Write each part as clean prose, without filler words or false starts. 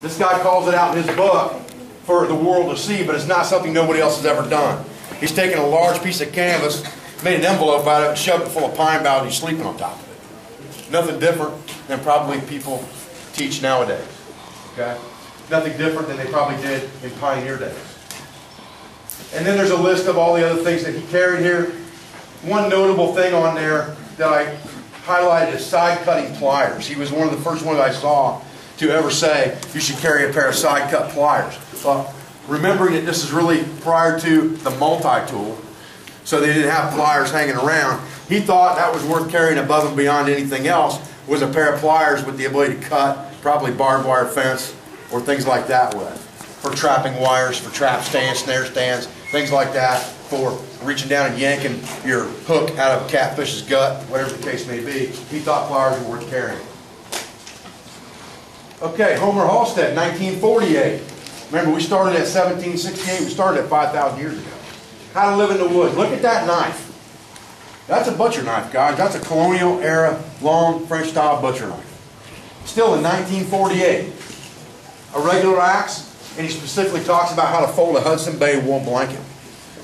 This guy calls it out in his book for the world to see, but it's not something nobody else has ever done. He's taken a large piece of canvas, made an envelope out of it, shoved it full of pine boughs, and he's sleeping on top of it. Nothing different than probably people teach nowadays. Okay? Nothing different than they probably did in pioneer days. And then there's a list of all the other things that he carried here. One notable thing on there that I highlighted is side cutting pliers. He was one of the first ones I saw to ever say you should carry a pair of side cut pliers. Well, remembering that this is really prior to the multi-tool, so they didn't have pliers hanging around, he thought that was worth carrying above and beyond anything else, was a pair of pliers with the ability to cut probably barbed wire fence or things like that with. For trapping wires, for trap stands, snare stands, things like that, for reaching down and yanking your hook out of a catfish's gut, whatever the case may be. He thought pliers were worth carrying. Okay, Homer Halstead, 1948. Remember, we started at 1768. We started at 5,000 years ago. How to live in the woods. Look at that knife. That's a butcher knife, guys. That's a colonial era, long French-style butcher knife. Still in 1948. A regular axe, and he specifically talks about how to fold a Hudson Bay wool blanket.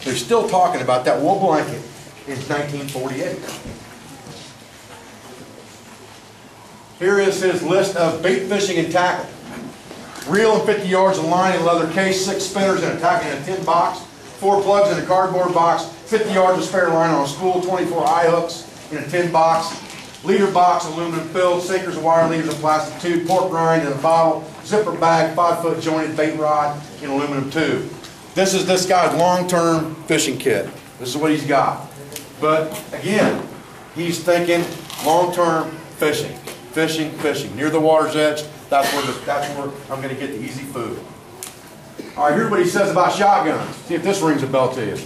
They're still talking about that wool blanket in 1948. Here is his list of bait fishing and tackle. Reel and 50 yards of line in leather case, 6 spinners in a tackle in a tin box, 4 plugs in a cardboard box, 50 yards of spare line on a spool, 24 eye hooks in a tin box, leader box, aluminum filled, sinkers and wire leaders in plastic tube, pork rind in a bottle, zipper bag, 5-foot jointed bait rod in aluminum tube. This is this guy's long-term fishing kit. This is what he's got. But again, he's thinking long-term fishing. Fishing, fishing. Near the water's edge, that's where I'm going to get the easy food. All right, here's what he says about shotguns. See if this rings a bell to you.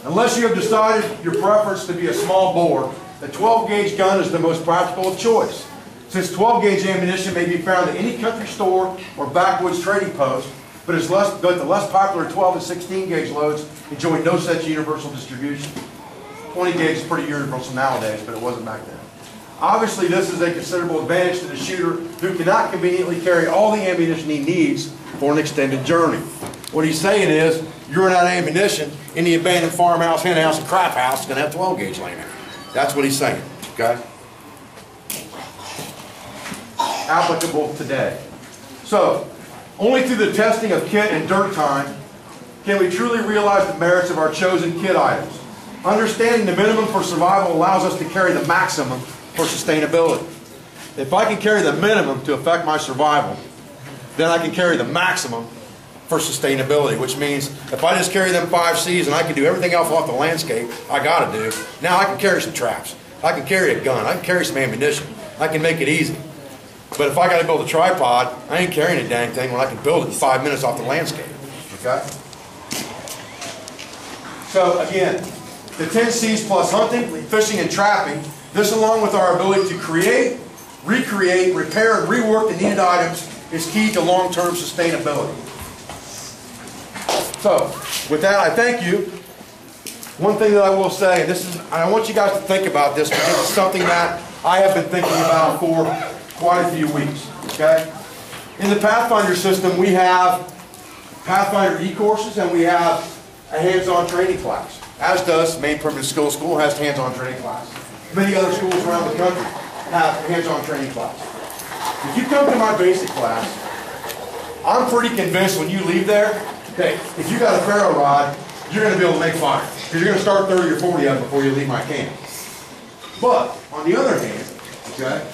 Unless you have decided your preference to be a small bore, the 12-gauge gun is the most practical of choice. Since 12-gauge ammunition may be found at any country store or backwoods trading post, but the less popular 12 and 16-gauge loads enjoy no such universal distribution. 20-gauge is pretty universal nowadays, but it wasn't back then. Obviously, this is a considerable advantage to the shooter who cannot conveniently carry all the ammunition he needs for an extended journey. What he's saying is, you're out of ammunition, in the abandoned farmhouse, hen house, and crap house is going to have 12-gauge laying there. That's what he's saying, okay? Applicable today. So, only through the testing of kit and dirt time can we truly realize the merits of our chosen kit items. Understanding the minimum for survival allows us to carry the maximum for sustainability. If I can carry the minimum to affect my survival, then I can carry the maximum for sustainability, which means if I just carry them 5 C's and I can do everything else off the landscape I got to do, now I can carry some traps. I can carry a gun. I can carry some ammunition. I can make it easy. But if I got to build a tripod, I ain't carrying a dang thing when I can build it in 5 minutes off the landscape. Okay? So again, the 10 C's plus hunting, fishing, and trapping, this along with our ability to create, recreate, repair, and rework the needed items is key to long-term sustainability. So, with that, I thank you. One thing that I will say, and I want you guys to think about this because it's something that I have been thinking about for quite a few weeks. Okay? In the Pathfinder system, we have Pathfinder e-courses and we have a hands-on training class. As does Maine Primitive Skills School has hands-on training class. Many other schools around the country have hands-on training class. If you come to my basic class, I'm pretty convinced when you leave there, okay, if you got a ferro rod, you're going to be able to make fire. Because you're going to start 30 or 40 of them before you leave my camp. But, on the other hand, okay,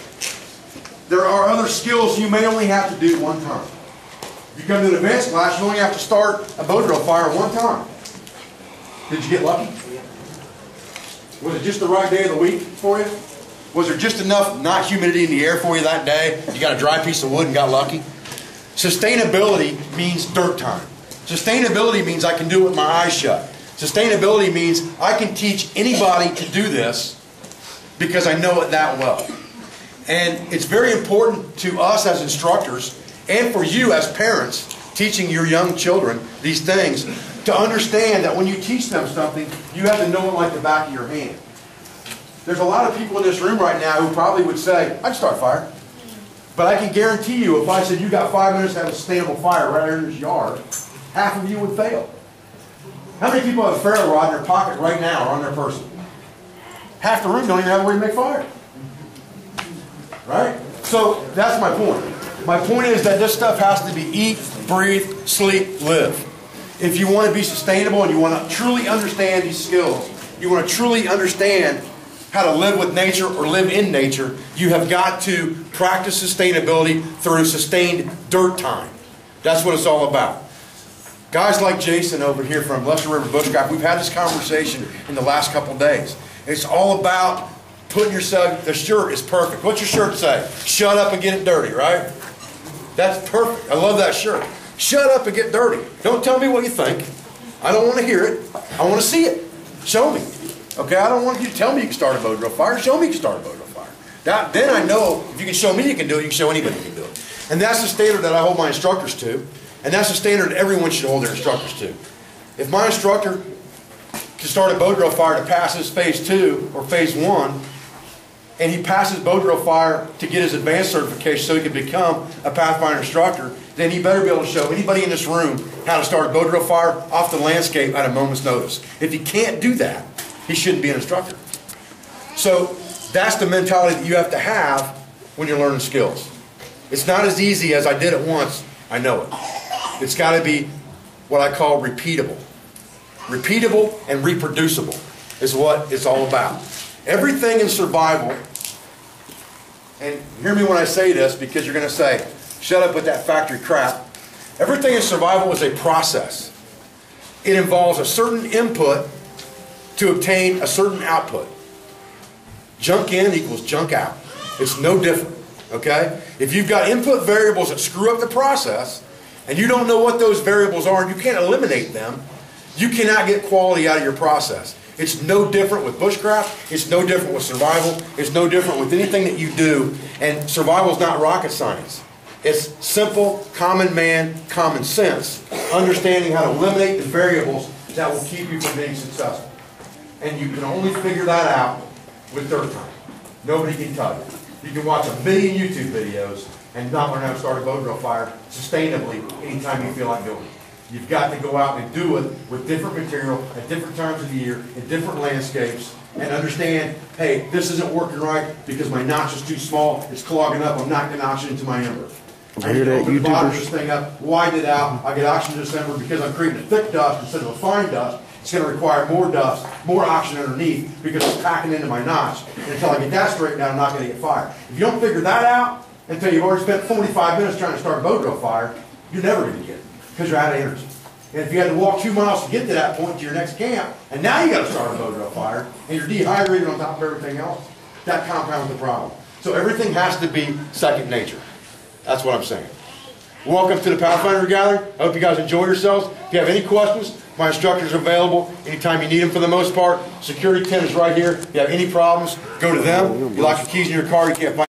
there are other skills you may only have to do one time. If you come to an advanced class, you only have to start a bow drill fire one time. Did you get lucky? Was it just the right day of the week for you? Was there just enough not humidity in the air for you that day? You got a dry piece of wood and got lucky? Sustainability means dirt time. Sustainability means I can do it with my eyes shut. Sustainability means I can teach anybody to do this because I know it that well. And it's very important to us as instructors and for you as parents teaching your young children these things to understand that when you teach them something, you have to know it like the back of your hand. There's a lot of people in this room right now who probably would say, I'd start a fire. But I can guarantee you, if I said you got 5 minutes to have a sustainable fire right here in this yard, half of you would fail. How many people have a ferro rod in their pocket right now or on their person? Half the room don't even have a way to make fire. Right? So that's my point. My point is that this stuff has to be eat, breathe, sleep, live. If you want to be sustainable and you want to truly understand these skills, you want to truly understand how to live with nature or live in nature, you have got to practice sustainability through sustained dirt time. That's what it's all about. Guys like Jason over here from Lesser River Bushcraft, we've had this conversation in the last couple days. It's all about putting yourself, the shirt is perfect. What's your shirt say? Shut up and get it dirty, right? That's perfect. I love that shirt. Shut up and get dirty. Don't tell me what you think. I don't want to hear it. I want to see it. Show me. Okay, I don't want you to tell me you can start a bow drill fire. Show me you can start a bow drill fire. Then I know if you can show me you can do it, you can show anybody you can do it. And that's the standard that I hold my instructors to. And that's the standard everyone should hold their instructors to. If my instructor can start a bow drill fire to pass his phase 2 or phase 1, and he passes bow drill fire to get his advanced certification so he can become a Pathfinder instructor, then he better be able to show anybody in this room how to start a bow drill fire off the landscape at a moment's notice. If he can't do that, he shouldn't be an instructor. So that's the mentality that you have to have when you're learning skills. It's not as easy as I did it once, I know it. It's got to be what I call repeatable. Repeatable and reproducible is what it's all about. Everything in survival, and hear me when I say this because you're going to say, shut up with that factory crap. Everything in survival is a process. It involves a certain input to obtain a certain output. Junk in equals junk out. It's no different, okay? If you've got input variables that screw up the process, and you don't know what those variables are, and you can't eliminate them, you cannot get quality out of your process. It's no different with bushcraft. It's no different with survival. It's no different with anything that you do. And survival is not rocket science. It's simple, common man, common sense, understanding how to eliminate the variables that will keep you from being successful. And you can only figure that out with dirt time. Nobody can tell you. You can watch a million YouTube videos and not learn how to start a bow drill fire sustainably anytime you feel like doing it. You've got to go out and do it with different material at different times of the year, in different landscapes, and understand, hey, this isn't working right because my notch is too small, it's clogging up, I'm not getting oxygen to my ember. I need to open the bottom of this thing up, widen it out, I get oxygen to this ember because I'm creating a thick dust instead of a fine dust. It's going to require more dust, more oxygen underneath because it's packing into my notch. And until I get that straightened out, I'm not going to get fired. If you don't figure that out until you've already spent 45 minutes trying to start a bow drill fire, you're never going to get it because you're out of energy. And if you had to walk 2 miles to get to that point to your next camp, and now you got to start a bow drill fire, and you're dehydrated on top of everything else, that compounds the problem. So everything has to be second nature. That's what I'm saying. Welcome to the Pathfinder Gathering. I hope you guys enjoy yourselves. If you have any questions, my instructors are available anytime you need them for the most part. Security tent is right here. If you have any problems, go to them. You lock your keys in your car, you can't find